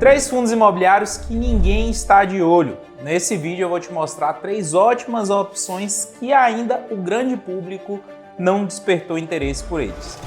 Três fundos imobiliários que ninguém está de olho. Nesse vídeo eu vou te mostrar três ótimas opções que ainda o grande público não despertou interesse por eles.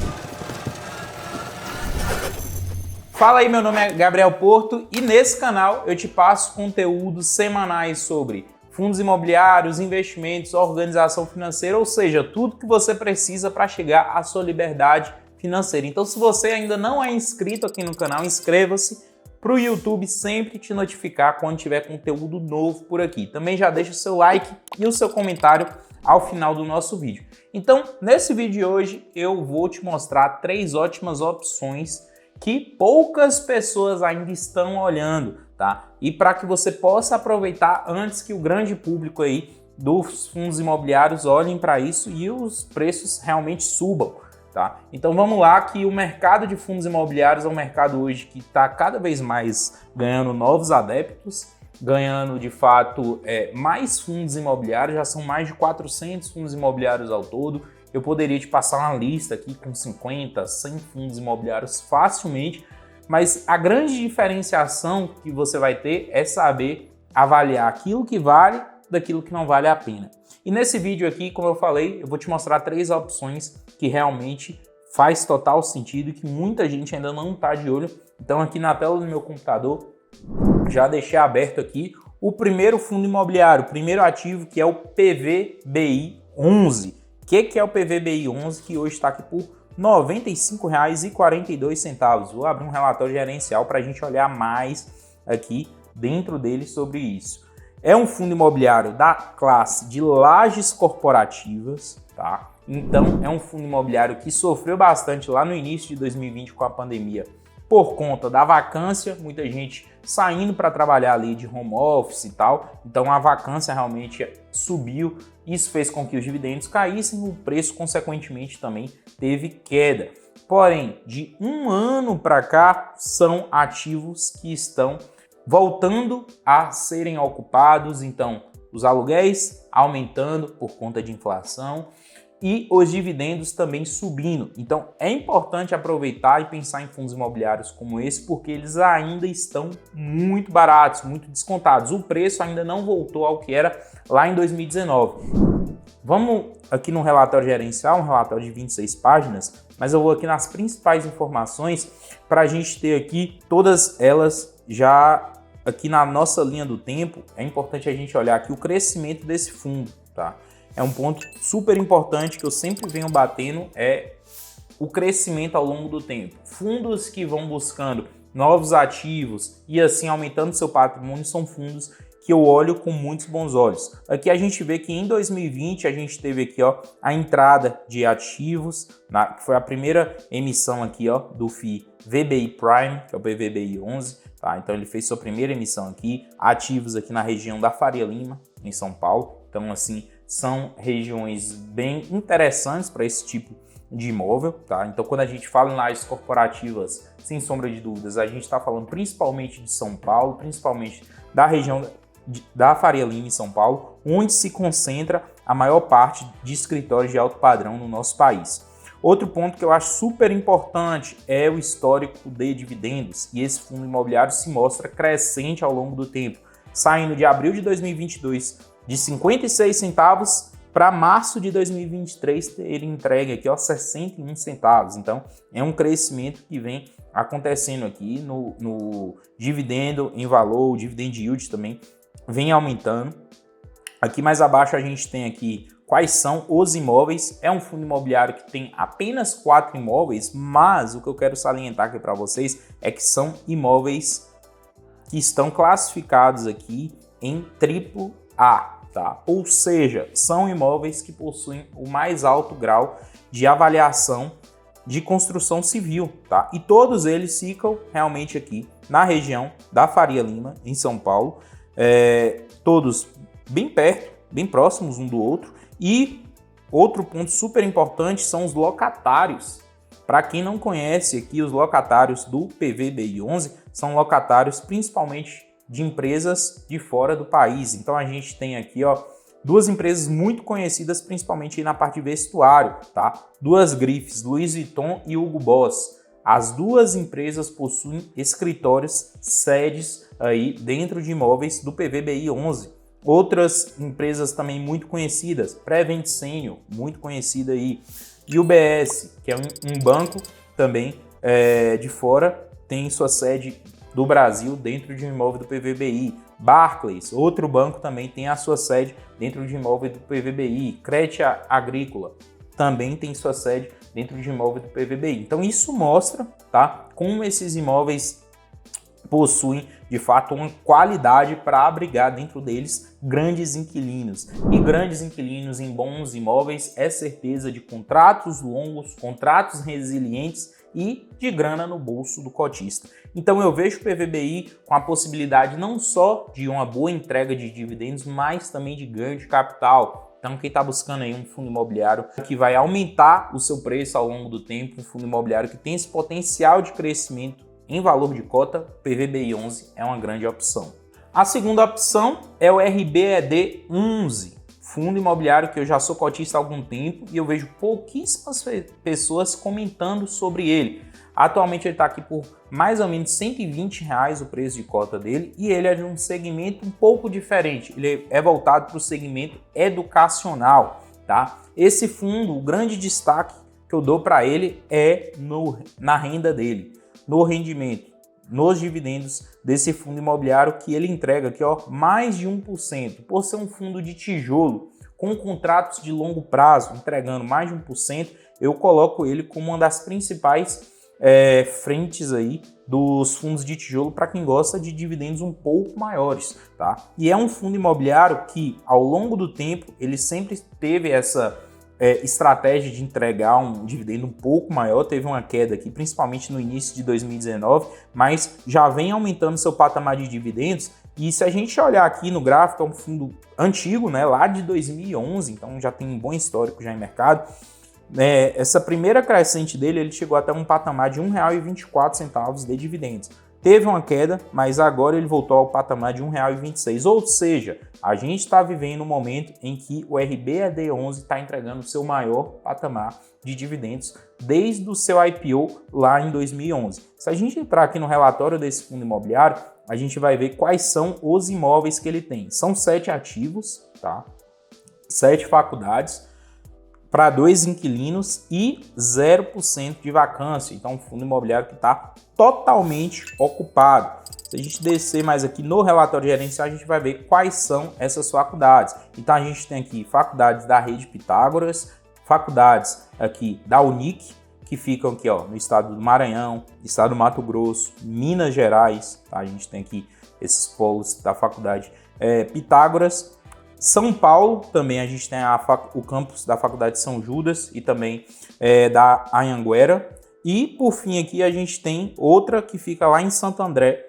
Fala aí, meu nome é Gabriel Porto e nesse canal eu te passo conteúdos semanais sobre fundos imobiliários, investimentos, organização financeira, ou seja, tudo que você precisa para chegar à sua liberdade financeira. Então, se você ainda não é inscrito aqui no canal, inscreva-se para o YouTube sempre te notificar quando tiver conteúdo novo por aqui. Também já deixa o seu like e o seu comentário ao final do nosso vídeo. Então, nesse vídeo de hoje, eu vou te mostrar três ótimas opções que poucas pessoas ainda estão olhando, tá? E para que você possa aproveitar antes que o grande público aí dos fundos imobiliários olhem para isso e os preços realmente subam, tá? Então vamos lá, que o mercado de fundos imobiliários é um mercado hoje que está cada vez mais ganhando novos adeptos, ganhando de fato mais fundos imobiliários, já são mais de 400 fundos imobiliários ao todo. Eu poderia te passar uma lista aqui com 50, 100 fundos imobiliários facilmente, mas a grande diferenciação que você vai ter é saber avaliar aquilo que vale daquilo que não vale a pena. E nesse vídeo aqui, como eu falei, eu vou te mostrar três opções que realmente faz total sentido e que muita gente ainda não está de olho. Então aqui na tela do meu computador, já deixei aberto aqui o primeiro fundo imobiliário, o primeiro ativo, que é o PVBI 11. O que é o PVBI 11, que hoje está aqui por R$ 95,42. Vou abrir um relatório gerencial para a gente olhar mais aqui dentro dele sobre isso. É um fundo imobiliário da classe de lajes corporativas, tá? Então é um fundo imobiliário que sofreu bastante lá no início de 2020 com a pandemia por conta da vacância, muita gente saindo para trabalhar ali de home office e tal, então a vacância realmente subiu, isso fez com que os dividendos caíssem, o preço consequentemente também teve queda. Porém, de um ano para cá, são ativos que estão voltando a serem ocupados, então os aluguéis aumentando por conta de inflação, e os dividendos também subindo. Então é importante aproveitar e pensar em fundos imobiliários como esse, porque eles ainda estão muito baratos, muito descontados. O preço ainda não voltou ao que era lá em 2019. Vamos aqui no relatório gerencial, um relatório de 26 páginas, mas eu vou aqui nas principais informações para a gente ter aqui todas elas já aqui na nossa linha do tempo. É importante a gente olhar aqui o crescimento desse fundo, tá? É um ponto super importante que eu sempre venho batendo, é o crescimento ao longo do tempo. Fundos que vão buscando novos ativos e assim aumentando seu patrimônio são fundos que eu olho com muitos bons olhos. Aqui a gente vê que em 2020 a gente teve aqui a entrada de ativos, que foi a primeira emissão aqui do FII VBI Prime, que é o PVBI 11. Tá? Então ele fez sua primeira emissão aqui, ativos aqui na região da Faria Lima, em São Paulo. Então assim, são regiões bem interessantes para esse tipo de imóvel, tá? Então, quando a gente fala em lajes corporativas, sem sombra de dúvidas, a gente está falando principalmente de São Paulo, principalmente da região da Faria Lima, em São Paulo, onde se concentra a maior parte de escritórios de alto padrão no nosso país. Outro ponto que eu acho super importante é o histórico de dividendos, e esse fundo imobiliário se mostra crescente ao longo do tempo, saindo de abril de 2022 de 56 centavos para março de 2023 ter entregue aqui 61 centavos. Então é um crescimento que vem acontecendo aqui no dividendo em valor, o dividend yield também vem aumentando. Aqui mais abaixo a gente tem aqui quais são os imóveis. É um fundo imobiliário que tem apenas 4 imóveis, mas o que eu quero salientar aqui para vocês é que são imóveis que estão classificados aqui em AAA. Tá? Ou seja, são imóveis que possuem o mais alto grau de avaliação de construção civil, tá? E todos eles ficam realmente aqui na região da Faria Lima, em São Paulo, todos bem perto, bem próximos um do outro. E outro ponto super importante são os locatários. Para quem não conhece aqui, os locatários do PVBI 11 são locatários principalmente de empresas de fora do país. Então a gente tem aqui duas empresas muito conhecidas, principalmente na parte de vestuário, tá? Duas grifes, Louis Vuitton e Hugo Boss. as duas empresas possuem escritórios, sedes aí dentro de imóveis do PVBI 11. Outras empresas também muito conhecidas, Prevent Senior, muito conhecida aí, e o UBS, que é um banco também de fora, tem sua sede do Brasil dentro de um imóvel do PVBI. Barclays, outro banco, também tem a sua sede dentro de um imóvel do PVBI. Crédito Agrícola também tem sua sede dentro de um imóvel do PVBI. Então isso mostra, tá, como esses imóveis possuem de fato uma qualidade para abrigar dentro deles grandes inquilinos. E grandes inquilinos em bons imóveis é certeza de contratos longos, contratos resilientes e de grana no bolso do cotista. Então eu vejo o PVBI com a possibilidade não só de uma boa entrega de dividendos, mas também de ganho de capital. Então quem está buscando aí um fundo imobiliário que vai aumentar o seu preço ao longo do tempo, um fundo imobiliário que tem esse potencial de crescimento em valor de cota, PVBI 11 é uma grande opção. A segunda opção é o RBED 11, fundo imobiliário que eu já sou cotista há algum tempo e eu vejo pouquíssimas pessoas comentando sobre ele. Atualmente ele está aqui por mais ou menos R$120 o preço de cota dele e ele é de um segmento um pouco diferente. Ele é voltado para o segmento educacional, tá? Esse fundo, o grande destaque que eu dou para ele é na renda dele, no rendimento, nos dividendos desse fundo imobiliário que ele entrega aqui, ó, mais de 1%. Por ser um fundo de tijolo, com contratos de longo prazo, entregando mais de 1%, eu coloco ele como uma das principais frentes aí dos fundos de tijolo para quem gosta de dividendos um pouco maiores, tá? E é um fundo imobiliário que, ao longo do tempo, ele sempre teve essa estratégia de entregar um dividendo um pouco maior. Teve uma queda aqui, principalmente no início de 2019, mas já vem aumentando seu patamar de dividendos. E se a gente olhar aqui no gráfico, é um fundo antigo, né, lá de 2011, então já tem um bom histórico já em mercado. Essa primeira crescente dele, ele chegou até um patamar de R$ 1,24 de dividendos. Teve uma queda, mas agora ele voltou ao patamar de R$ 1,26. Ou seja, a gente está vivendo um momento em que o RBED 11 está entregando o seu maior patamar de dividendos desde o seu IPO lá em 2011. Se a gente entrar aqui no relatório desse fundo imobiliário, a gente vai ver quais são os imóveis que ele tem. São 7 ativos, tá? 7 faculdades, para 2 inquilinos e 0% de vacância. Então, um fundo imobiliário que está totalmente ocupado. Se a gente descer mais aqui no relatório gerencial, a gente vai ver quais são essas faculdades. Então, a gente tem aqui faculdades da Rede Pitágoras, faculdades aqui da Unic, que ficam aqui, ó, no estado do Maranhão, estado do Mato Grosso, Minas Gerais. Tá? A gente tem aqui esses polos da faculdade Pitágoras. São Paulo, também a gente tem o campus da Faculdade São Judas e também da Anhanguera. E, por fim, aqui a gente tem outra que fica lá em Santo André,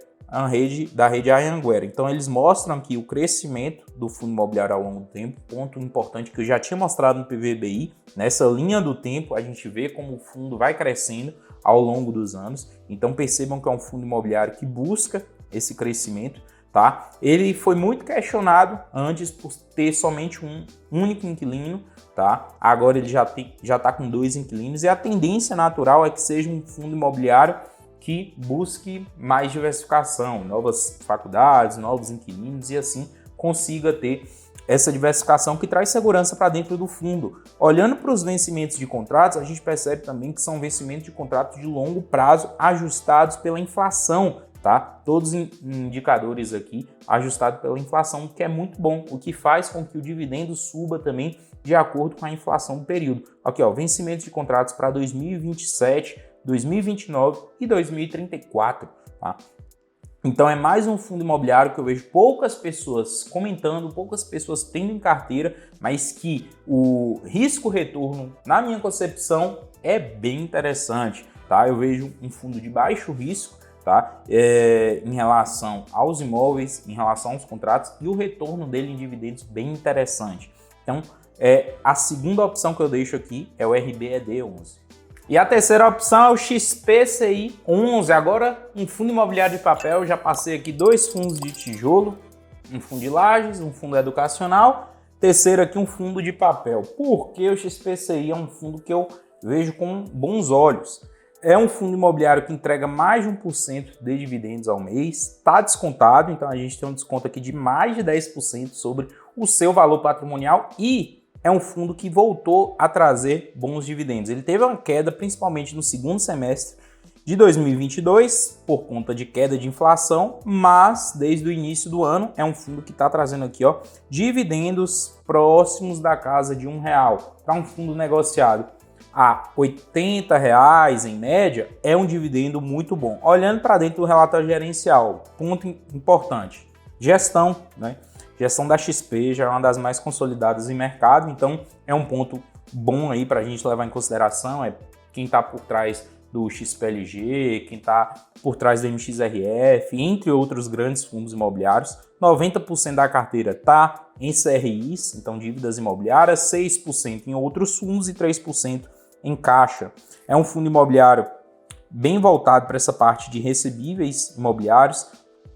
da rede Anhanguera. Então, eles mostram aqui o crescimento do fundo imobiliário ao longo do tempo. Ponto importante que eu já tinha mostrado no PVBI. Nessa linha do tempo, a gente vê como o fundo vai crescendo ao longo dos anos. Então, percebam que é um fundo imobiliário que busca esse crescimento. Tá? Ele foi muito questionado antes por ter somente um único inquilino, tá? Agora ele já está com 2 inquilinos e a tendência natural é que seja um fundo imobiliário que busque mais diversificação, novas faculdades, novos inquilinos e assim consiga ter essa diversificação que traz segurança para dentro do fundo. Olhando para os vencimentos de contratos, a gente percebe também que são vencimentos de contratos de longo prazo ajustados pela inflação. Tá? Todos os indicadores aqui ajustados pela inflação, que é muito bom, o que faz com que o dividendo suba também de acordo com a inflação do período. Aqui, ó, vencimentos de contratos para 2027, 2029 e 2034. Tá? Então é mais um fundo imobiliário que eu vejo poucas pessoas comentando, poucas pessoas tendo em carteira, mas que o risco-retorno, na minha concepção, é bem interessante. Tá? Eu vejo um fundo de baixo risco, tá? Em relação aos imóveis, em relação aos contratos e o retorno dele em dividendos bem interessante. Então, a segunda opção que eu deixo aqui é o RBED 11. E a terceira opção é o XPCI 11. Agora, um fundo imobiliário de papel. Eu já passei aqui 2 fundos de tijolo, um fundo de lajes, um fundo educacional. Terceiro aqui, um fundo de papel. Por que o XPCI é um fundo que eu vejo com bons olhos? É um fundo imobiliário que entrega mais de 1% de dividendos ao mês, está descontado, então a gente tem um desconto aqui de mais de 10% sobre o seu valor patrimonial e é um fundo que voltou a trazer bons dividendos. Ele teve uma queda principalmente no segundo semestre de 2022 por conta de queda de inflação, mas desde o início do ano é um fundo que está trazendo aqui dividendos próximos da casa de R$1. Para um fundo negociado a R$80 em média, é um dividendo muito bom. Olhando para dentro do relatório gerencial, ponto importante, gestão, né? Gestão da XP já é uma das mais consolidadas em mercado, então é um ponto bom aí para a gente levar em consideração, é quem está por trás do XPLG, quem está por trás do MXRF, entre outros grandes fundos imobiliários. 90% da carteira está em CRIs, então dívidas imobiliárias, 6% em outros fundos e 3% em caixa. É um fundo imobiliário bem voltado para essa parte de recebíveis imobiliários.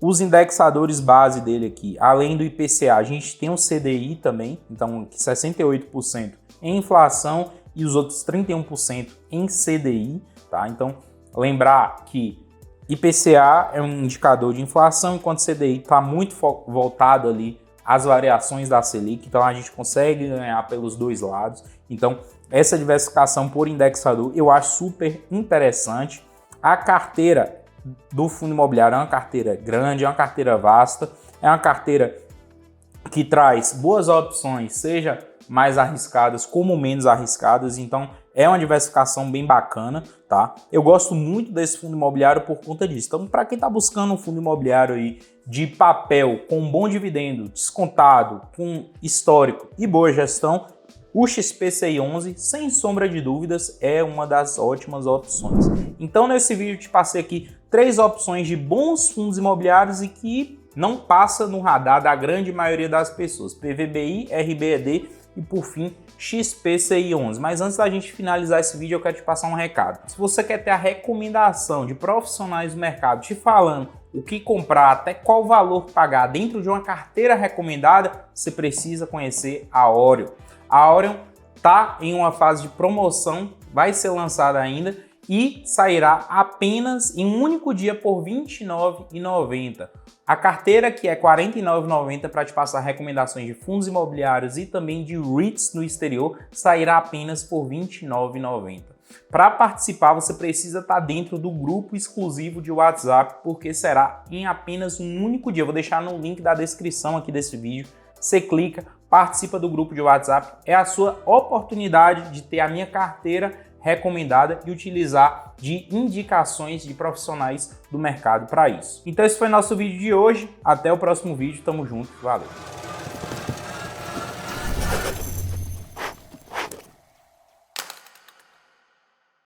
Os indexadores base dele aqui, além do IPCA, a gente tem o CDI também, então 68% em inflação e os outros 31% em CDI, tá? Então, lembrar que IPCA é um indicador de inflação, enquanto CDI está muito voltado ali às variações da Selic, então a gente consegue ganhar pelos dois lados. Então, essa diversificação por indexador eu acho super interessante. A carteira do fundo imobiliário é uma carteira grande, é uma carteira vasta, é uma carteira que traz boas opções, seja mais arriscadas como menos arriscadas, então é uma diversificação bem bacana, tá? Eu gosto muito desse fundo imobiliário por conta disso. Então, para quem está buscando um fundo imobiliário aí de papel, com bom dividendo, descontado, com histórico e boa gestão, o XPCI11, sem sombra de dúvidas, é uma das ótimas opções. Então, nesse vídeo, eu te passei aqui 3 opções de bons fundos imobiliários e que não passa no radar da grande maioria das pessoas. PVBI, RBED e, por fim, XPCI11. Mas antes da gente finalizar esse vídeo, eu quero te passar um recado. Se você quer ter a recomendação de profissionais do mercado te falando o que comprar, até qual valor pagar dentro de uma carteira recomendada, você precisa conhecer a Orion. A Orion está em uma fase de promoção, vai ser lançada ainda e sairá apenas em um único dia por R$ 29,90. A carteira, que é R$ 49,90 para te passar recomendações de fundos imobiliários e também de REITs no exterior, sairá apenas por R$ 29,90. Para participar, você precisa estar dentro do grupo exclusivo de WhatsApp, porque será em apenas um único dia. Eu vou deixar no link da descrição aqui desse vídeo. Você clica, participa do grupo de WhatsApp, é a sua oportunidade de ter a minha carteira recomendada e utilizar de indicações de profissionais do mercado para isso. Então esse foi nosso vídeo de hoje, até o próximo vídeo, tamo junto, valeu!